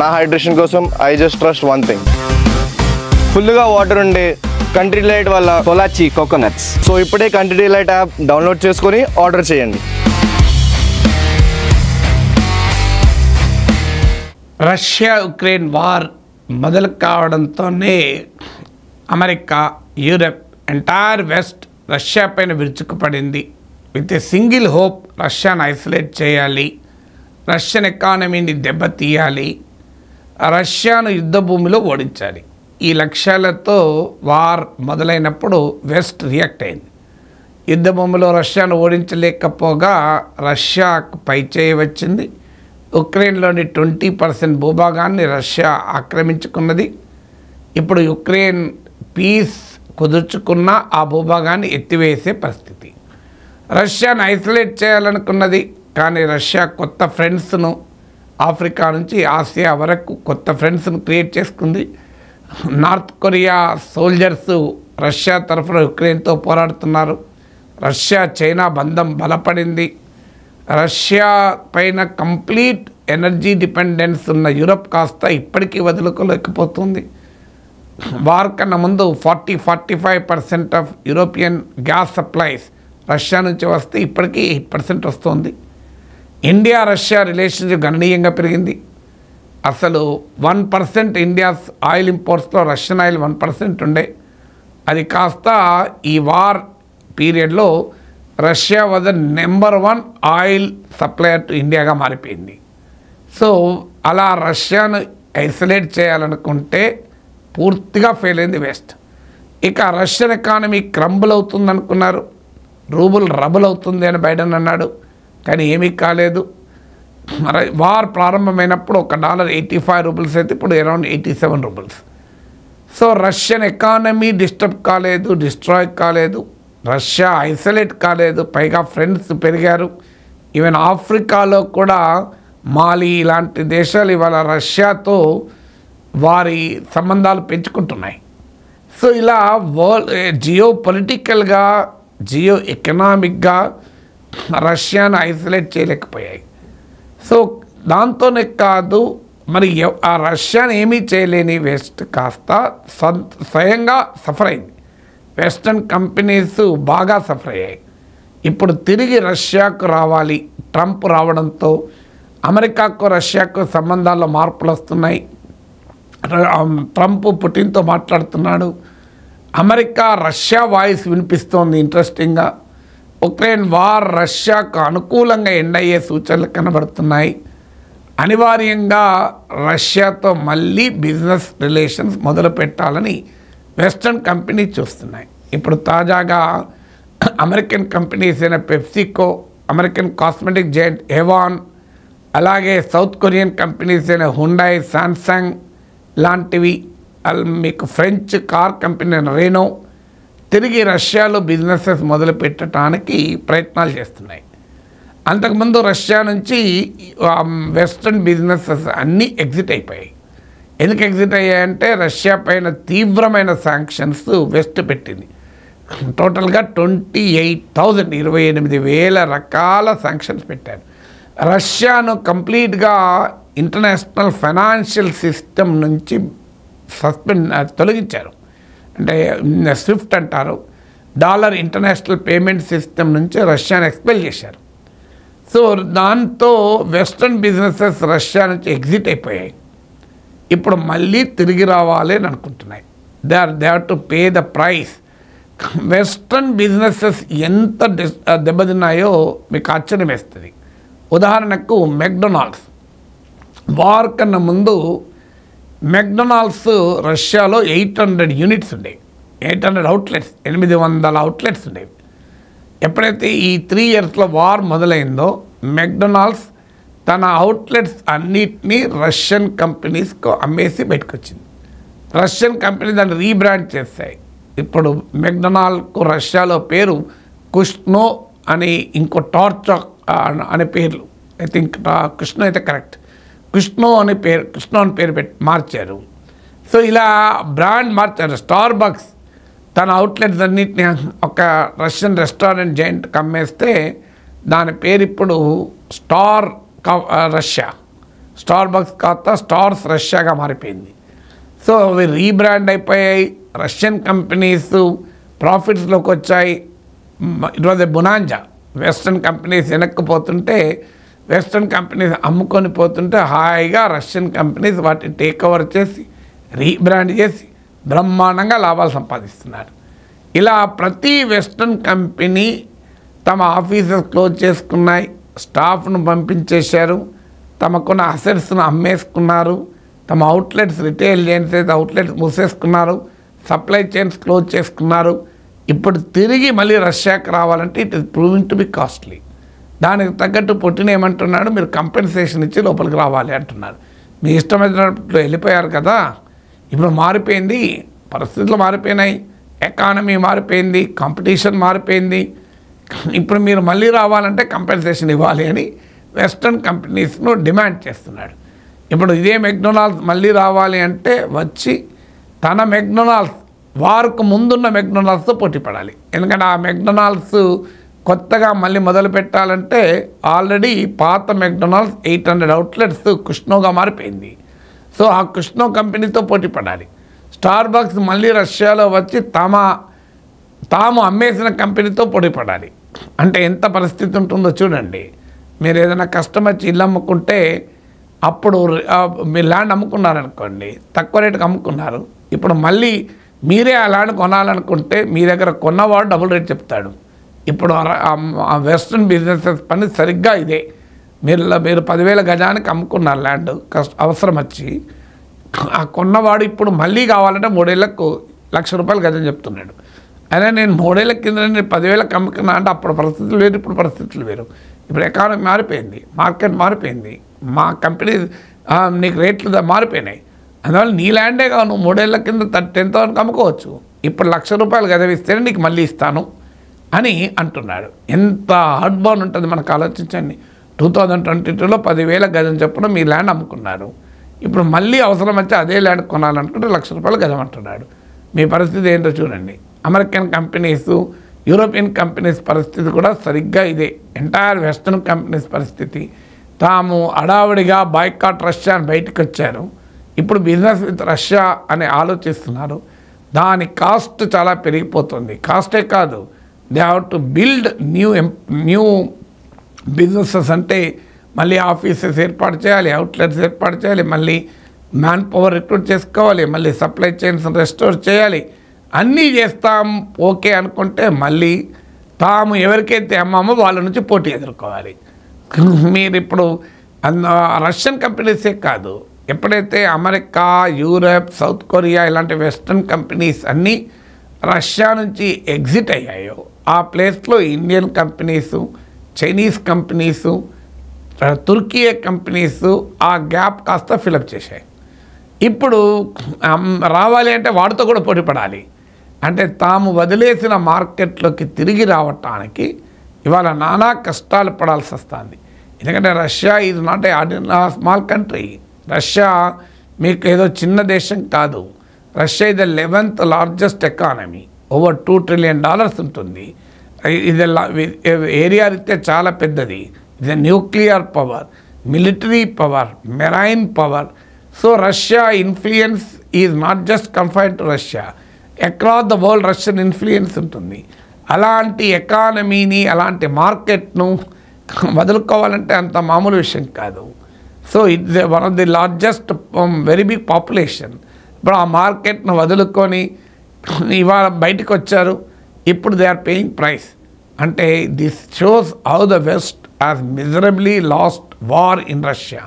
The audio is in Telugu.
నా హైడ్రేషన్ కోసం I just trust one thing, ఫుల్గా వాటర్ ఉండే కంట్రీ డిలైట్ వల్ల పొలాచి కోకోనట్స్. సో ఇప్పుడే కంట్రీ డిలైట్ యాప్ డౌన్లోడ్ చేసుకొని ఆర్డర్ చేయండి. రష్యా ఉక్రెయిన్ వార్ మొదలు కావడంతోనే America, Europe, entire west Russia పైన విరుచుకుపడింది. విత్ ఏ సింగిల్ హోప్, రష్యాను ఐసోలేట్ చేయాలి, రష్యన్ ఎకానమీని దెబ్బతీయాలి, రష్యాను యుద్ధ భూమిలో ఓడించాలి. ఈ లక్ష్యాలతో వార్ మొదలైనప్పుడు వెస్ట్ రియాక్ట్ అయింది. యుద్ధ భూమిలో రష్యాను ఓడించలేకపోగా రష్యాకు పైచేయి వచ్చింది. ఉక్రెయిన్లోని 20% భూభాగాన్ని రష్యా ఆక్రమించుకున్నది. ఇప్పుడు యుక్రెయిన్ పీస్ కుదుర్చుకున్న ఆ భూభాగాన్ని ఎత్తివేసే పరిస్థితి. రష్యాను ఐసోలేట్ చేయాలనుకున్నది, కానీ రష్యా కొత్త ఫ్రెండ్స్ను ఆఫ్రికా నుంచి ఆసియా వరకు కొత్త ఫ్రెండ్స్ను క్రియేట్ చేసుకుంది. నార్త్ కొరియా సోల్జర్స్ రష్యా తరఫున యుక్రెయిన్తో పోరాడుతున్నారు. రష్యా చైనా బంధం బలపడింది. రష్యా పైన కంప్లీట్ ఎనర్జీ డిపెండెన్స్ ఉన్న యూరప్ కాస్త ఇప్పటికీ వదులుకోలేకపోతుంది. వార్ కన్నా ముందు 40-45% of European gas supplies Russia నుంచి వస్తే ఇప్పటికీ 8% వస్తుంది. ఇండియా రష్యా రిలేషన్షిప్ గణనీయంగా పెరిగింది. అసలు 1% ఇండియాస్ ఆయిల్ ఇంపోర్ట్స్లో రష్యన్ ఆయిల్ 1% ఉండే, అది కాస్త ఈ వార్ పీరియడ్లో Russia was the number 1 oil supplier to ఇండియాగా మారిపోయింది. సో అలా రష్యాను ఐసోలేట్ చేయాలనుకుంటే పూర్తిగా ఫెయిల్ అయింది వెస్ట్. ఇక రష్యన్ ఎకానమీ క్రంబుల్ అవుతుంది అనుకున్నారు, రూబుల్ రబుల్ అవుతుంది అని బైడెన్ అన్నాడు, కానీ ఏమీ కాలేదు. వార్ ప్రారంభమైనప్పుడు $1 85 రూపీస్ అయితే ఇప్పుడు around 87 rupees. So Russian economy disturb కాలేదు, డిస్ట్రాయ్ కాలేదు, రష్యా ఐసోలేట్ కాలేదు, పైగా ఫ్రెండ్స్ పెరిగారు. ఈవెన్ ఆఫ్రికాలో కూడా మాలి ఇలాంటి దేశాలు ఇవాళ రష్యాతో వారి సంబంధాలు పెంచుకుంటున్నాయి. సో ఇలా జియో పొలిటికల్గా, జియో ఎకనామిక్గా రష్యాను ఐసోలేట్ చేయలేకపోయాయి. సో దాంతోనే కాదు, మరి ఆ రష్యాను ఏమీ చేయలేని వెస్ట్ కాస్త స్వయంగా సఫర్ అయింది. వెస్టర్న్ కంపెనీస్ బాగా సఫర్ అయ్యాయి. ఇప్పుడు తిరిగి రష్యాకు రావాలి. ట్రంప్ రావడంతో అమెరికాకు రష్యాకు సంబంధాల్లో మార్పులు వస్తున్నాయి. ట్రంప్ పుటిన్తో మాట్లాడుతున్నాడు. అమెరికా రష్యా వాయిస్ వినిపిస్తోంది. ఇంట్రెస్టింగ్గా ఉక్రెయిన్ వార్ రష్యాకు అనుకూలంగా ఎండ్ అయ్యే సూచనలు కనబడుతున్నాయి. అనివార్యంగా రష్యాతో మళ్ళీ బిజినెస్ రిలేషన్స్ మొదలు పెట్టాలని వెస్టర్న్ కంపెనీ చూస్తున్నాయి. ఇప్పుడు తాజాగా అమెరికన్ కంపెనీస్ అయిన పెప్సికో, అమెరికన్ కాస్మెటిక్ జైంట్ ఏవాన్, అలాగే సౌత్ కొరియన్ కంపెనీస్ అయిన హుండాయ్, శాంసంగ్ లాంటివి, మీకు ఫ్రెంచ్ కార్ కంపెనీ అయిన రెనో తిరిగి రష్యాలో బిజినెసెస్ మొదలు పెట్టడానికి ప్రయత్నాలు చేస్తున్నాయి. అంతకుముందు రష్యా నుంచి వెస్ట్రన్ బిజినెసెస్ అన్నీ ఎగ్జిట్ అయిపోయాయి. ఎందుకు ఎగ్జిట్ అయ్యాయంటే రష్యా పైన తీవ్రమైన శాంక్షన్స్ వెస్ట్ పెట్టింది. టోటల్గా 28,000 రకాల శాంక్షన్స్ పెట్టారు. రష్యాను కంప్లీట్గా ఇంటర్నేషనల్ ఫైనాన్షియల్ సిస్టమ్ నుంచి తొలగించారు. అంటే స్విఫ్ట్ అంటారు, డాలర్ ఇంటర్నేషనల్ పేమెంట్ సిస్టమ్ నుంచి రష్యాను ఎక్స్పెల్ చేశారు. సో దాంతో వెస్ట్రన్ బిజినెసెస్ రష్యా నుంచి ఎగ్జిట్ అయిపోయాయి. ఇప్పుడు మళ్ళీ తిరిగి రావాలి అని అనుకుంటున్నాయి. They have to pay the price. Western businesses ఎంత దెబ్బతిన్నాయో మీకు ఆశ్చర్యం వేస్తుంది. ఉదాహరణకు మెక్డొనాల్డ్స్, వార్ కన్నా ముందు మెక్డొనాల్డ్స్ రష్యాలో 800 యూనిట్స్ ఉండేవి, 800 అవుట్లెట్స్, 800 అవుట్లెట్స్ ఉండేవి. ఎప్పుడైతే ఈ 3 ఇయర్స్లో వార్ మొదలైందో మెక్డొనాల్డ్స్ తన అవుట్లెట్స్ అన్నిటినీ రష్యన్ కంపెనీస్కు అమ్మేసి బయటకు వచ్చింది. రష్యన్ కంపెనీ దాన్ని రీబ్రాండ్ చేస్తాయి. ఇప్పుడు మెక్డొనాల్డ్కు రష్యాలో పేరు కుష్నో అని, ఇంకో టార్చాక్ అనే పేర్లు, ఐ థింక్ కుష్నో అయితే కరెక్ట్, కుష్నో అని పేరు మార్చారు. సో ఇలా బ్రాండ్ మార్చారు. స్టార్ బక్స్ తన అవుట్లెట్స్ అన్నింటినీ ఒక రష్యన్ రెస్టారెంట్ జైంట్కి అమ్మేస్తే దాని పేరు ఇప్పుడు స్టార్ రష్యా స్టార్బక్స్ ఖాతా స్టార్స్ రష్యాగా మారిపోయింది. సో అవి రీబ్రాండ్ అయిపోయాయి. రష్యన్ కంపెనీస్ ప్రాఫిట్స్లోకి వచ్చాయి. It was a bonanza. Western companies వెనక్కిపోతుంటే, వెస్ట్రన్ కంపెనీస్ అమ్ముకొని పోతుంటే హాయిగా రష్యన్ కంపెనీస్ వాటిని టేక్ ఓవర్ చేసి రీబ్రాండ్ చేసి బ్రహ్మాండంగా లాభాలు సంపాదిస్తున్నారు. ఇలా ప్రతి వెస్ట్రన్ కంపెనీ తమ ఆఫీసెస్ క్లోజ్ చేసుకున్నాయి, స్టాఫ్ను పంపించేశారు, తమకున్న అసెట్స్ను అమ్మేసుకున్నారు, తమ అవుట్లెట్స్ రిటైల్ చైన్స్ అయితే అవుట్లెట్స్ మూసేసుకున్నారు, సప్లై చైన్స్ క్లోజ్ చేసుకున్నారు. ఇప్పుడు తిరిగి మళ్ళీ రష్యాకి రావాలంటే it is proving to be costly. దానికి తగ్గట్టు పుట్టిన ఏమంటున్నాడు, మీరు కంపెన్సేషన్ ఇచ్చి లోపలికి రావాలి అంటున్నారు. మీ ఇష్టమైనట్లు వెళ్ళిపోయారు కదా, ఇప్పుడు మారిపోయింది, పరిస్థితులు మారిపోయినాయి, ఎకానమీ మారిపోయింది, కాంపిటీషన్ మారిపోయింది. ఇప్పుడు మీరు మళ్ళీ రావాలంటే కంపెన్సేషన్ ఇవ్వాలి అని వెస్ట్రన్ కంపెనీస్ను డిమాండ్ చేస్తున్నాడు. ఇప్పుడు ఇదే మెక్డొనాల్డ్స్ మళ్ళీ రావాలి అంటే వచ్చి తన మెక్డొనాల్డ్స్ వారికి ముందున్న మెక్డొనాల్డ్స్తో పోటీ పడాలి. ఎందుకంటే ఆ మెక్డొనాల్డ్స్ కొత్తగా మళ్ళీ మొదలు పెట్టాలంటే ఆల్రెడీ పాత మెక్డొనాల్డ్స్ 800 అవుట్లెట్స్ కుష్నోగా మారిపోయింది. సో ఆ కుష్నో కంపెనీతో పోటీ పడాలి. స్టార్బక్స్ మళ్ళీ రష్యాలో వచ్చి తాము అమ్మేసిన కంపెనీతో పోటీ పడాలి. అంటే ఎంత పరిస్థితి ఉంటుందో చూడండి. మీరు ఏదైనా కష్టం వచ్చి ఇల్లు అమ్ముకుంటే అప్పుడు మీరు ల్యాండ్ అమ్ముకున్నారనుకోండి, తక్కువ రేటుకి అమ్ముకున్నారు, ఇప్పుడు మళ్ళీ మీరే ఆ ల్యాండ్ కొనాలనుకుంటే మీ దగ్గర కొన్నవాడు డబుల్ రేట్ చెప్తాడు. ఇప్పుడు ఆ వెస్ట్రన్ బిజినెసెస్ పని సరిగ్గా ఇదే. మీరు 10,000 గజానికి అమ్ముకున్నారు ల్యాండ్ అవసరం వచ్చి, ఆ కొన్నవాడు ఇప్పుడు మళ్ళీ కావాలంటే 3 ఏళ్లకు ₹1,00,000 గజం చెప్తున్నాడు. అదే నేను 3 ఏళ్ల కింద నేను 10,000కి అమ్ముకున్నా అంటే అప్పుడు పరిస్థితులు వేరు, ఇప్పుడు పరిస్థితులు వేరు. ఇప్పుడు ఎకానమీ మారిపోయింది, మార్కెట్ మారిపోయింది, మా కంపెనీ నీకు రేట్లు మారిపోయినాయి. అందువల్ల నీ ల్యాండే కావు, నువ్వు 3 ఏళ్ల కింద 10,000కి అమ్ముకోవచ్చు, ఇప్పుడు ₹1,00,000 గజం ఇస్తేనే నీకు మళ్ళీ ఇస్తాను అని అంటున్నాడు. ఎంత హార్డ్ బౌన్ ఉంటుంది మనకు ఆలోచించండి. 2022లో 10,000 గజం చొప్పున మీ ల్యాండ్ అమ్ముకున్నారు, ఇప్పుడు మళ్ళీ అవసరం వచ్చి అదే ల్యాండ్ కొనాలనుకుంటే ₹1,00,000 గజం అంటున్నాడు. మీ పరిస్థితి ఏంటో చూడండి. అమెరికన్ కంపెనీస్, యూరోపియన్ కంపెనీస్ పరిస్థితి కూడా సరిగ్గా ఇదే. ఎంటైర్ వెస్ట్రన్ కంపెనీస్ పరిస్థితి. తాము అడావుడిగా బాయ్కాట్ రష్యా అని బయటకు వచ్చారు, ఇప్పుడు బిజినెస్ విత్ రష్యా అని ఆలోచిస్తున్నారు. దాని కాస్ట్ చాలా పెరిగిపోతుంది. కాస్టే కాదు, they have to build new businesses. అంటే మళ్ళీ ఆఫీసెస్ ఏర్పాటు చేయాలి, అవుట్లెట్స్ ఏర్పాటు చేయాలి, మళ్ళీ మ్యాన్ పవర్ రిక్రూట్ చేసుకోవాలి, మళ్ళీ సప్లై చైన్స్ రెస్టోర్ చేయాలి. అన్నీ చేస్తాం ఓకే అనుకుంటే మళ్ళీ తాము ఎవరికైతే అమ్మామో వాళ్ళ నుంచి పోటీ ఎదుర్కోవాలి. మీరు ఇప్పుడు రష్యన్ కంపెనీసే కాదు, ఎప్పుడైతే అమెరికా, యూరప్, సౌత్ కొరియా ఇలాంటి వెస్ట్రన్ కంపెనీస్ అన్నీ రష్యా నుంచి ఎగ్జిట్ అయ్యాయో ఆ ప్లేస్లో ఇండియన్ కంపెనీసు, చైనీస్ కంపెనీసు, తుర్కీ కంపెనీసు ఆ గ్యాప్ కాస్త ఫిలప్ చేశాయి. ఇప్పుడు రావాలి అంటే వాడితో కూడా పోటీ పడాలి. అంటే తాము వదిలేసిన మార్కెట్లోకి తిరిగి రావటానికి ఇవాళ నానా కష్టాలు పడాల్సి వస్తుంది. ఎందుకంటే Russia is not a small country. Russia మీకు ఏదో చిన్న దేశం కాదు. రష్యా ఇది 11th largest economy, over $2 trillion ఉంటుంది. ఇది ఏరియా అయితే చాలా పెద్దది. ఇది nuclear power, military power, marine power. So Russia influence is not just confined to Russia, across the world Russian influence ఉంటుంది. అలాంటి ఎకానమీని, అలాంటి మార్కెట్ను వదులుకోవాలంటే అంత మామూలు విషయం కాదు. So it's one of the largest very big population. ఇప్పుడు ఆ మార్కెట్ను వదులుకొని ఇవాళ బయటకు వచ్చారు, ఇప్పుడు దే ఆర్ పేయింగ్ ప్రైస్. అంటే this shows how the West has miserably lost war in Russia.